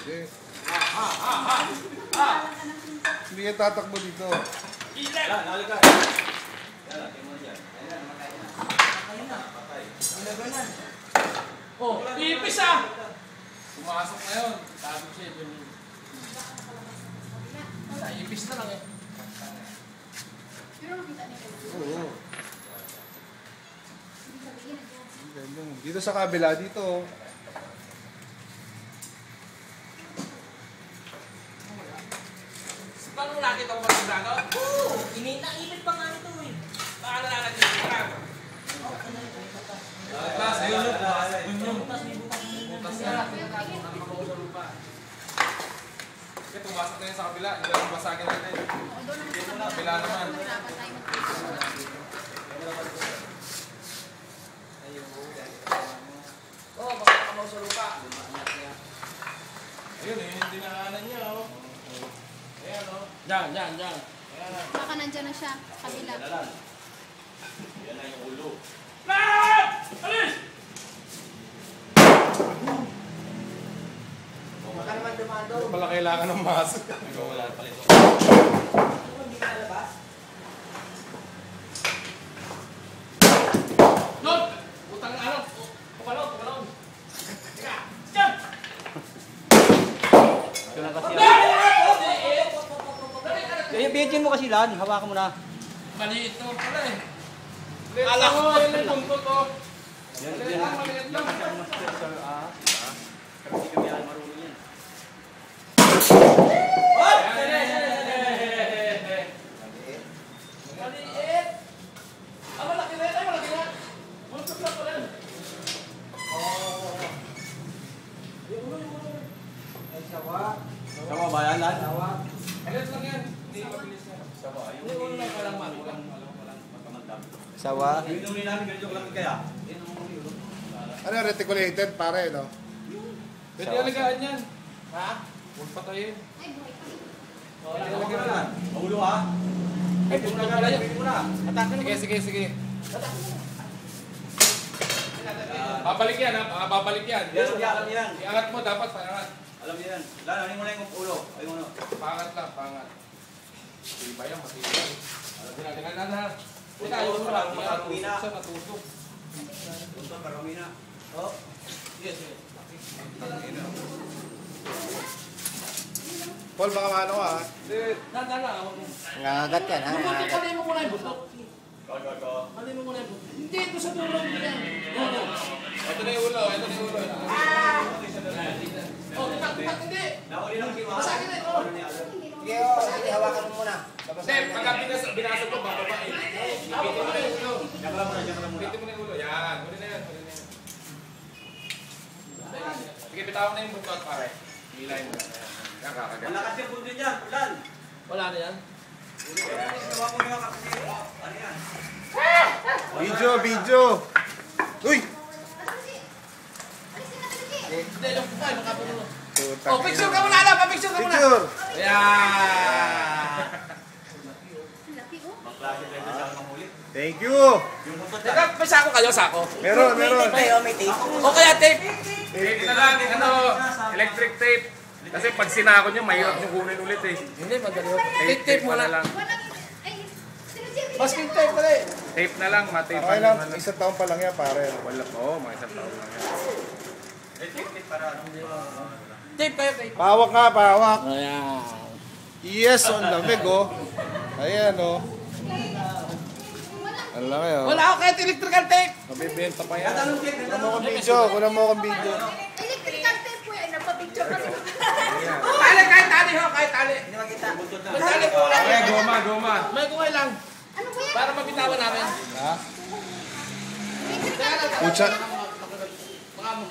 Hindi ka tatakbo dito. Oh, ipis ah! Pumasok na yun. Sabi siya yun. Wala, ipis na lang eh. Oo. Dito sa kabila, dito. Paano lagi itong magandano? Oo! Nainit pa nga ito eh. Paano na natin ito? Bukas, ayun. Bukas na. Kasi pumasok na yun sa kabila. Hindi lang basagin natin. Kabila naman. Oo, baka nakamaw sa lupa. Ayun eh, hindi nakaanan niya oh. Ayan o. Diyan. Baka nandyan na siya, kabila. Yan na yung ulo. Lahat! Alis! Baka naman dumado. Pala kailangan ng mask. Ikaw wala pala ito. Hindi ka nalabas? Lord! Utang na araw! Kupalaw! Teka! Diyan! Ito na kasi yan. Bigyan mo kasi lan, hawakan mo na. Maliit to pala eh. Alam ko, yun yung buntot to. Maliit lang. Kasi kami ay marunong yan. Maliit! Ah, malaki na yun. Malaki na. Buntot lang pala. Ay, sawa. Sama ba yan, Lan? Sawa. Alis lang yan. Hindi mabilis yan. Sama. Hindi, walang kalaman. Walang magkamandam. Sawa. Yung nung namin, ganito ko lang kaya. Ano, reticulated pare, no? Pwede alagaan yan. Ha? Huwag patayin. Wala ka lang, Lan. Maulo ha? Ay, buntot pala yan. Pwede mo na. Sige. Babalik yan ha. Babalik yan. Yan, alam yan. Iangat mo dapat. Pangat. Alam yan. Lan, ano mo na yung ulo? Ayun mo na. Pangat lang. Pangat. Matibay yan. Alam yan na. Teka, yung muna. Natusok. Tuntok, karamina. Oh. Yes. Paul, baka maano ka, ha? Nandala. Nangagat ka na. Kalay mo muna yung butok. Go. Kalay mo muna yung butok. Hindi, ito sa dulo. Ito na yung ulo. Oh, titak, hindi. Nauli lang si Mama. Masakit na ito. Sige, sige, hawakan mo muna. Hindi, pagka binasag ko, bababa eh. Ipitin mo na yung ulo. Diyan ka lang muna. Ipitin mo na yung ulo. Yan. Muli na yan. Sige, bitawan na yung buntot, pare. Hilahin mo na. Yan, kakagat. Malakas yung bundo niya. Lan. Wala na yan. Gawa mo yung kapatid. Ano yan? Video! Uy! Hindi, yung kupay, makapuno. Puta. Oh, picture ka muna, alam. Picture ka muna. Picture! Yan. Magklase tayo sa manghuli. Thank you! Yung buntot Teka, may sako kayo, sako? Meron. May tape. O kaya tape. Tape na lang, electric tape. Kasi pag sinako nyo, mahirap nyo kunin ulit eh. Hindi, madali. Tape mo na lang. Masking tape na eh. Tape na lang, matape Okay lang, isang taon pa lang yan, pare. Wala po, mga isang taon lang yan. Electric para ano? Tape kayo, tape. Pawak nga, pawak. Ayan. Yes, on lamig, oh. Ayan, oh. Ang laki, oh. Wala ako kahit electrical tape. Mabibenta pa yan. Anong tape? Kulang mo akong video, kulang mo akong video. Electrical tape po yan. Nagpa-picture kasi. Tali, kahit tali ho, kahit tali. Hindi makita. Buntot na. May tali po lang. Ay, goma. May kungay lang. Ano po yan? Para mabitawan namin. Ha? Electrical tape. Pucha. Baka mo.